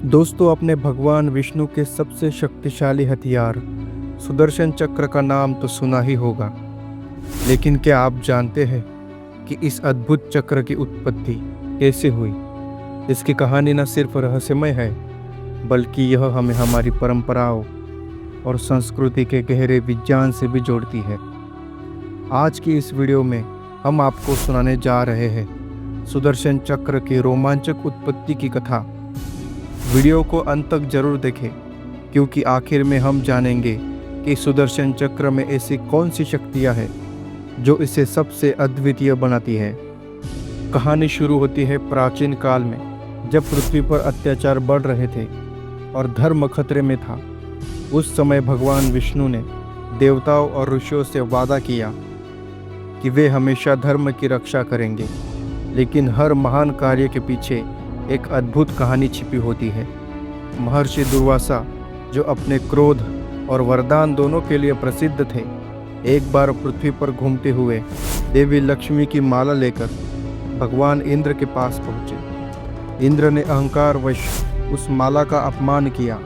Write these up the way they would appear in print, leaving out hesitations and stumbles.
दोस्तों, अपने भगवान विष्णु के सबसे शक्तिशाली हथियार सुदर्शन चक्र का नाम तो सुना ही होगा। लेकिन क्या आप जानते हैं कि इस अद्भुत चक्र की उत्पत्ति कैसे हुई? इसकी कहानी न सिर्फ रहस्यमय है, बल्कि यह हमें हमारी परंपराओं और संस्कृति के गहरे विज्ञान से भी जोड़ती है। आज की इस वीडियो में हम आपको सुनाने जा रहे हैं सुदर्शन चक्र की रोमांचक उत्पत्ति की कथा। वीडियो को अंत तक जरूर देखें, क्योंकि आखिर में हम जानेंगे कि सुदर्शन चक्र में ऐसी कौन सी शक्तियाँ हैं जो इसे सबसे अद्वितीय बनाती है। कहानी शुरू होती है प्राचीन काल में, जब पृथ्वी पर अत्याचार बढ़ रहे थे और धर्म खतरे में था। उस समय भगवान विष्णु ने देवताओं और ऋषियों से वादा किया कि वे हमेशा धर्म की रक्षा करेंगे। लेकिन हर महान कार्य के पीछे एक अद्भुत कहानी छिपी होती है। महर्षि दुर्वासा, जो अपने क्रोध और वरदान दोनों के लिए प्रसिद्ध थे, एक बार पृथ्वी पर घूमते हुए देवी लक्ष्मी की माला लेकर भगवान इंद्र के पास पहुँचे। इंद्र ने अहंकारवश उस माला का अपमान किया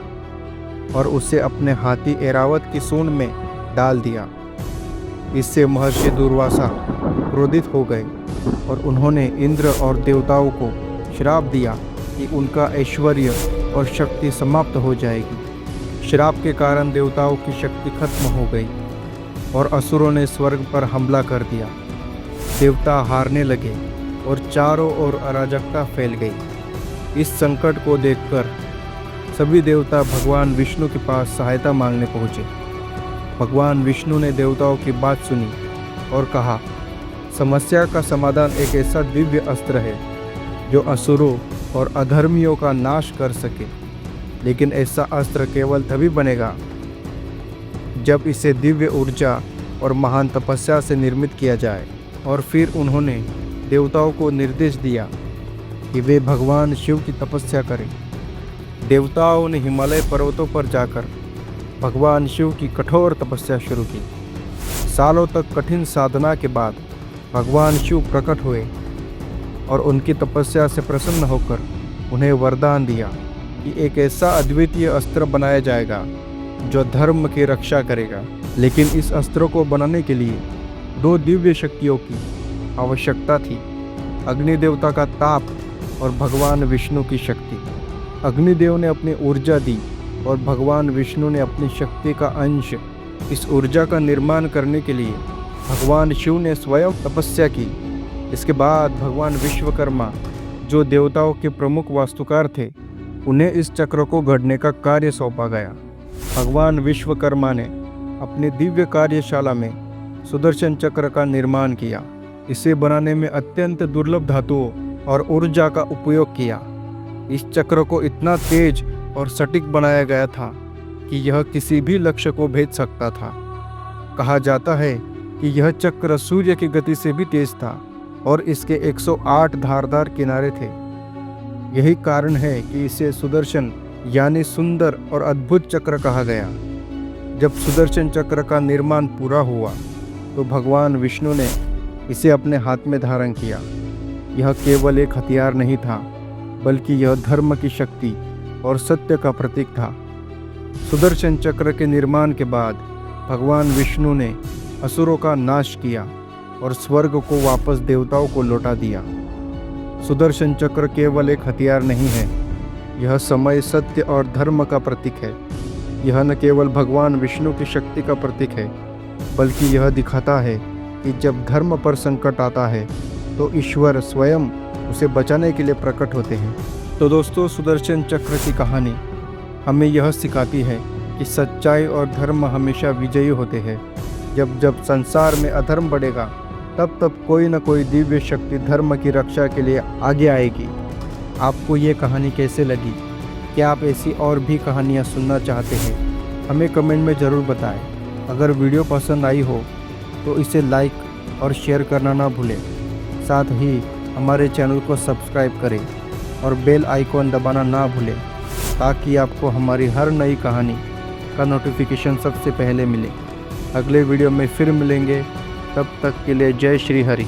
और उसे अपने हाथी ऐरावत की सूंड में डाल दिया। इससे महर्षि दुर्वासा क्रोधित हो गए और उन्होंने इंद्र और देवताओं को श्राप दिया कि उनका ऐश्वर्य और शक्ति समाप्त हो जाएगी। श्राप के कारण देवताओं की शक्ति खत्म हो गई और असुरों ने स्वर्ग पर हमला कर दिया। देवता हारने लगे और चारों ओर अराजकता फैल गई। इस संकट को देखकर सभी देवता भगवान विष्णु के पास सहायता मांगने पहुँचे। भगवान विष्णु ने देवताओं की बात सुनी और कहा, समस्या का समाधान एक ऐसा दिव्य अस्त्र है जो असुरों और अधर्मियों का नाश कर सके। लेकिन ऐसा अस्त्र केवल तभी बनेगा जब इसे दिव्य ऊर्जा और महान तपस्या से निर्मित किया जाए। और फिर उन्होंने देवताओं को निर्देश दिया कि वे भगवान शिव की तपस्या करें। देवताओं ने हिमालय पर्वतों पर जाकर भगवान शिव की कठोर तपस्या शुरू की। सालों तक कठिन साधना के बाद भगवान शिव प्रकट हुए और उनकी तपस्या से प्रसन्न होकर उन्हें वरदान दिया कि एक ऐसा अद्वितीय अस्त्र बनाया जाएगा जो धर्म की रक्षा करेगा। लेकिन इस अस्त्र को बनाने के लिए दो दिव्य शक्तियों की आवश्यकता थी, अग्नि देवता का ताप और भगवान विष्णु की शक्ति। अग्निदेव ने अपनी ऊर्जा दी और भगवान विष्णु ने अपनी शक्ति का अंश। इस ऊर्जा का निर्माण करने के लिए भगवान शिव ने स्वयं तपस्या की। इसके बाद भगवान विश्वकर्मा, जो देवताओं के प्रमुख वास्तुकार थे, उन्हें इस चक्र को गढ़ने का कार्य सौंपा गया। भगवान विश्वकर्मा ने अपनी दिव्य कार्यशाला में सुदर्शन चक्र का निर्माण किया। इसे बनाने में अत्यंत दुर्लभ धातुओं और ऊर्जा का उपयोग किया। इस चक्र को इतना तेज और सटीक बनाया गया था कि यह किसी भी लक्ष्य को भेद सकता था। कहा जाता है कि यह चक्र सूर्य की गति से भी तेज था और इसके 108 धारदार किनारे थे। यही कारण है कि इसे सुदर्शन यानी सुंदर और अद्भुत चक्र कहा गया। जब सुदर्शन चक्र का निर्माण पूरा हुआ तो भगवान विष्णु ने इसे अपने हाथ में धारण किया। यह केवल एक हथियार नहीं था, बल्कि यह धर्म की शक्ति और सत्य का प्रतीक था। सुदर्शन चक्र के निर्माण के बाद भगवान विष्णु ने असुरों का नाश किया और स्वर्ग को वापस देवताओं को लौटा दिया। सुदर्शन चक्र केवल एक हथियार नहीं है, यह समय, सत्य और धर्म का प्रतीक है। यह न केवल भगवान विष्णु की शक्ति का प्रतीक है, बल्कि यह दिखाता है कि जब धर्म पर संकट आता है तो ईश्वर स्वयं उसे बचाने के लिए प्रकट होते हैं। तो दोस्तों, सुदर्शन चक्र की कहानी हमें यह सिखाती है कि सच्चाई और धर्म हमेशा विजयी होते हैं। जब जब संसार में अधर्म बढ़ेगा, तब तब कोई न कोई दिव्य शक्ति धर्म की रक्षा के लिए आगे आएगी। आपको ये कहानी कैसे लगी? क्या आप ऐसी और भी कहानियाँ सुनना चाहते हैं? हमें कमेंट में ज़रूर बताएं। अगर वीडियो पसंद आई हो तो इसे लाइक और शेयर करना ना भूलें। साथ ही हमारे चैनल को सब्सक्राइब करें और बेल आइकॉन दबाना ना भूलें, ताकि आपको हमारी हर नई कहानी का नोटिफिकेशन सबसे पहले मिले। अगले वीडियो में फिर मिलेंगे, तब तक के लिए जय श्री हरि।